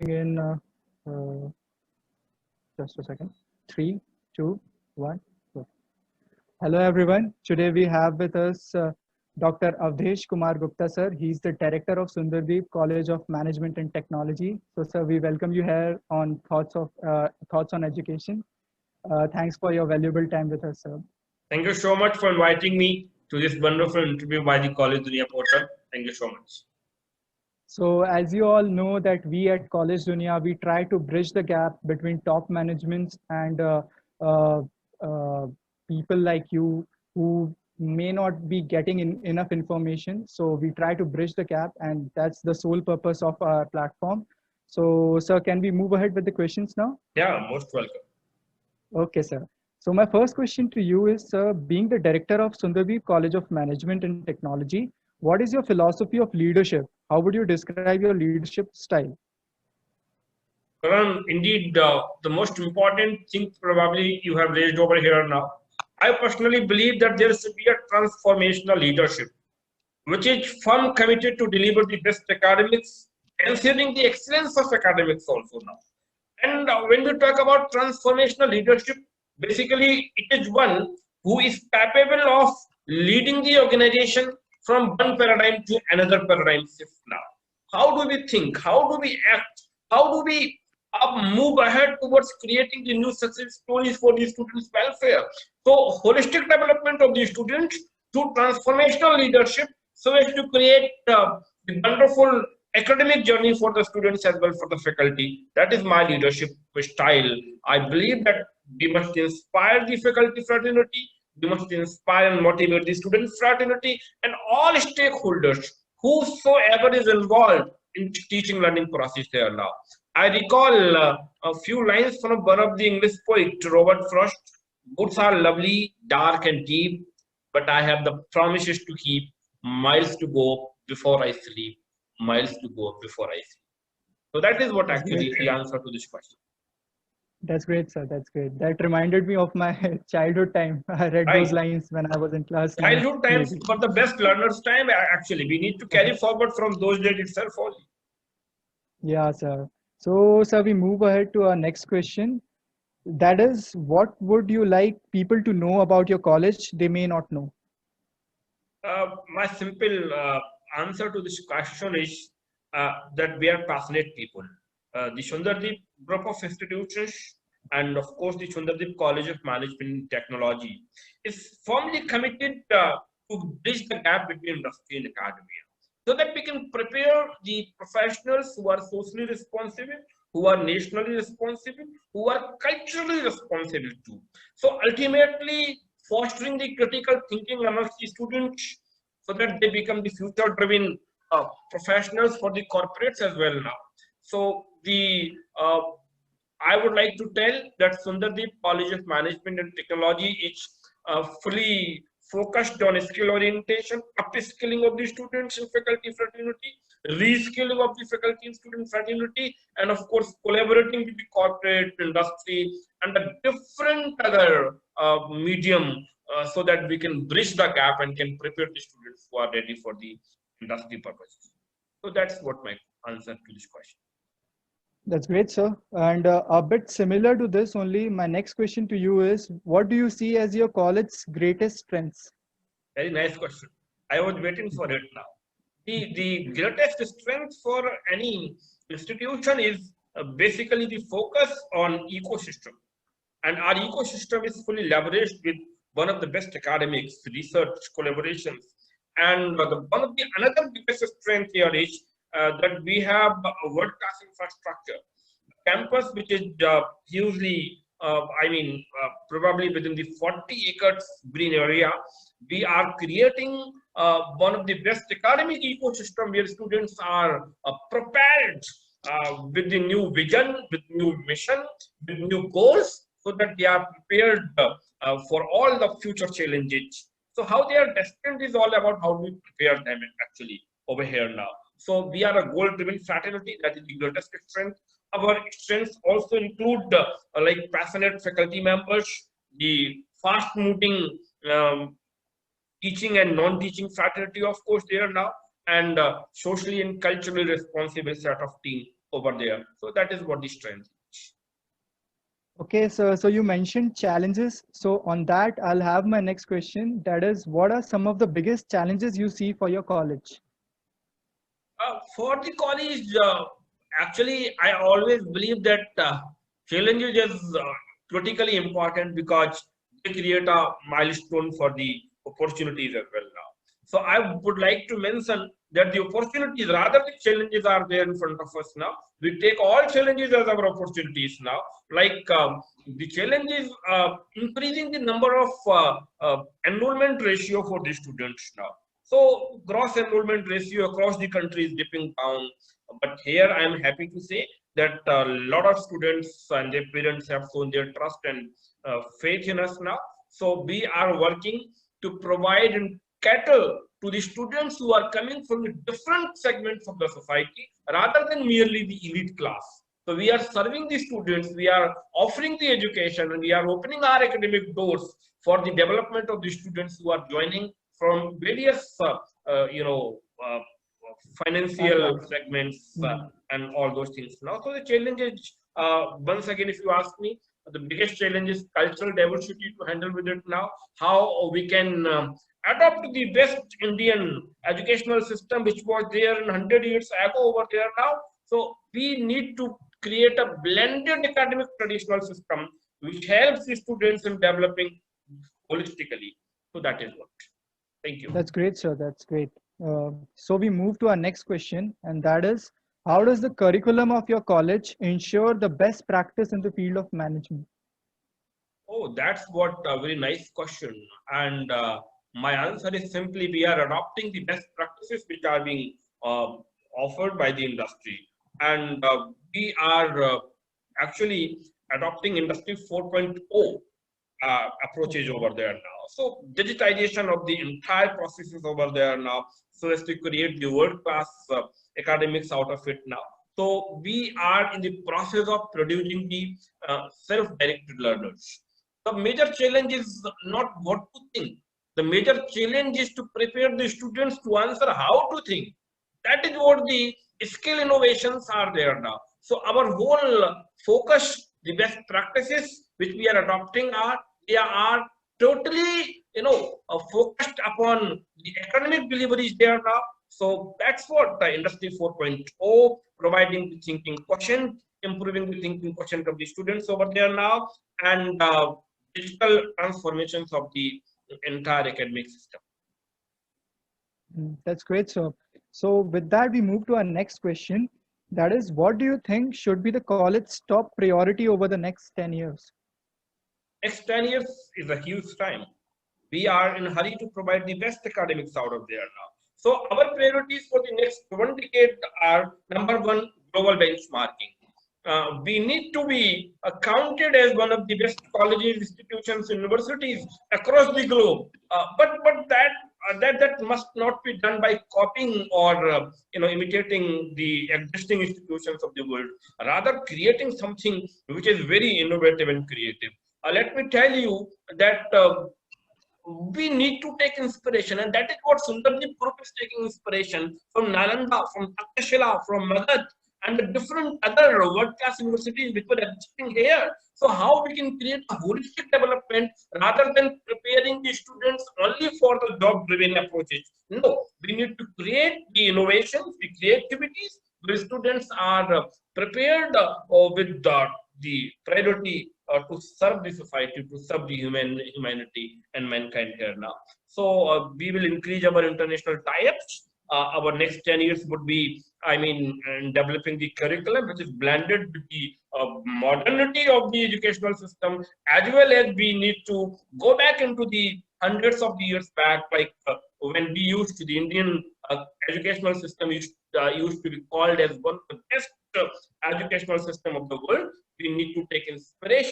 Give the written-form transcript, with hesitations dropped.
in uh, just a second. Three, two, one. Go. Hello, everyone. Today we have with us Dr. Avdesh Kumar Gupta, sir. He's the director of Sundardeep College of Management and Technology. So, sir, we welcome you here on Thoughts on Education. Thanks for your valuable time with us, sir. Thank you so much for inviting me to this wonderful interview by the College Duniya-Part. Thank you so much. So, as you all know, that we at College Dunia, we try to bridge the gap between top managements and uh, uh, people like you who may not be getting enough information. So, we try to bridge the gap, and that's the sole purpose of our platform. So, sir, can we move ahead with the questions now? Yeah, most welcome. Okay, sir. So, my first question to you is, sir, being the director of Sundardeep College of Management and Technology, what is your philosophy of leadership? How would you describe your leadership style? Karan, indeed, the most important thing probably you have raised over here now. I personally believe that there should be a transformational leadership, which is firm committed to deliver the best academics, ensuring the excellence of academics also now. And when we talk about transformational leadership, basically it is one who is capable of leading the organization from one paradigm to another paradigm shift now. How do we think? How do we act? How do we move ahead towards creating the new success stories for the students' welfare? So, holistic development of the students through transformational leadership so as to create the wonderful academic journey for the students as well for the faculty. That is my leadership style. I believe that we must inspire the faculty fraternity, we must inspire and motivate the student fraternity and all stakeholders, whosoever is involved in teaching learning process here now. I recall a few lines from one of the English poet, Robert Frost. Books are lovely, dark and deep, but I have the promises to keep, miles to go before I sleep, miles to go before I sleep. So that is what That's great, actually the sir. answer to this question. That's great, sir. That's great. That reminded me of my childhood time. I read those Right. lines when I was in class ninth, Childhood times maybe. were the best learners' time. Actually, we need to carry forward from those days itself only. Yeah, sir. So, sir, we move ahead to our next question. That is, what would you like people to know about your college they may not know? My simple answer to this question is that we are passionate people. The Sundardeep group of institutions and of course the Sundardeep College of Management and Technology is firmly committed to bridge the gap between industry and academia so that we can prepare the professionals who are socially responsible, who are nationally responsible, who are culturally responsible too. So ultimately, fostering the critical thinking amongst the students so that they become the future driven professionals for the corporates as well now. So the I would like to tell that Sundardeep College of Management and Technology is fully focused on skill orientation, upskilling of the students in faculty fraternity, reskilling of the faculty and student fraternity, and of course collaborating with the corporate industry and the different other medium so that we can bridge the gap and can prepare the students who are ready for the industry purposes. So that's what my answer to this question. That's great, sir. And a bit similar to this, only my next question to you is, what do you see as your college's greatest strengths? Very nice question. I was waiting for it now. The greatest strength for any institution is basically the focus on ecosystem. And our ecosystem is fully leveraged with one of the best academics, research collaborations. And one of the another biggest strength here is that we have a world-class infrastructure campus, which is hugely, probably within the 40 acres green area. We are creating one of the best academic ecosystem where students are propelled with the new vision, with new mission, with new goals, so that they are prepared for all the future challenges. So how they are destined is all about how we prepare them actually over here now. So we are a goal-driven fraternity. That is the greatest strength. Our strengths also include like passionate faculty members, the fast-moving teaching and non-teaching fraternity, of course, there now, and socially and culturally responsible set of team over there. So that is what the strength is. Okay, so you mentioned challenges. So on that, I'll have my next question. That is, what are some of the biggest challenges you see for your college? For the college, actually, I always believe that challenges is critically important because they create a milestone for the opportunities as well now. So I would like to mention that the opportunities, rather the challenges are there in front of us now. We take all challenges as our opportunities now. Like the challenge is increasing the number of enrollment ratio for the students now. So gross enrollment ratio across the country is dipping down. But here I am happy to say that a lot of students and their parents have shown their trust and faith in us now. So we are working to provide and cater to the students who are coming from the different segments of the society rather than merely the elite class. So we are serving the students, we are offering the education, and we are opening our academic doors for the development of the students who are joining from various, financial Backgrounds. segments Mhm. and all those things. Now, so the challenge is, once again, if you ask me, the biggest challenge is cultural diversity to handle with it now. How we can adopt the best Indian educational system, which was there in 100 years ago over there now. So we need to create a blended academic traditional system which helps the students in developing holistically. So that is what. Thank you. That's great, sir. That's great. So we move to our next question, and that is, how does the curriculum of your college ensure the best practice in the field of management? Oh, that's what a very nice question. And my answer is simply we are adopting the best practices which are being offered by the industry. And we are actually adopting Industry 4.0 approaches Okay. over there now. So digitization of the entire processes over there now, so as to create the world-class academics out of it now. So we are in the process of producing the self-directed learners. The major challenge is not what to think. The major challenge is to prepare the students to answer how to think. That is what the skill innovations are there now. So our whole focus, the best practices which we are adopting are, they are totally, focused upon the academic deliveries there now. So that's what the Industry 4.0, providing the thinking quotient, improving the thinking quotient of the students over there now, and digital transformations of the entire academic system. That's great, sir. So with that, we move to our next question. That is, what do you think should be the college's top priority over the next 10 years? Next 10 years is a huge time. We are in a hurry to provide the best academics out of there now. So our priorities for the next 1 decade are: number one, global benchmarking. We need to be counted as one of the best colleges, institutions, universities across the globe. But that must not be done by copying or imitating the existing institutions of the world. Rather, creating something which is very innovative and creative. Let me tell you that we need to take inspiration, and that is what Sundardeep Group is taking inspiration from Nalanda, from Takshashila, from Magad, and the different other world-class universities which were existing here. So how we can create a holistic development rather than preparing the students only for the job-driven approaches. No, we need to create the innovations, the creativities, where students are prepared with the priority to serve the society, to serve the humanity and mankind here now. So we will increase our international tie-ups. Our next 10 years would be, in developing the curriculum, which is blended with the modernity of the educational system, as well as we need to go back into the hundreds of years back, like when we used to, the Indian educational system used to be called as one of the best educational system of the world. We need to take inspiration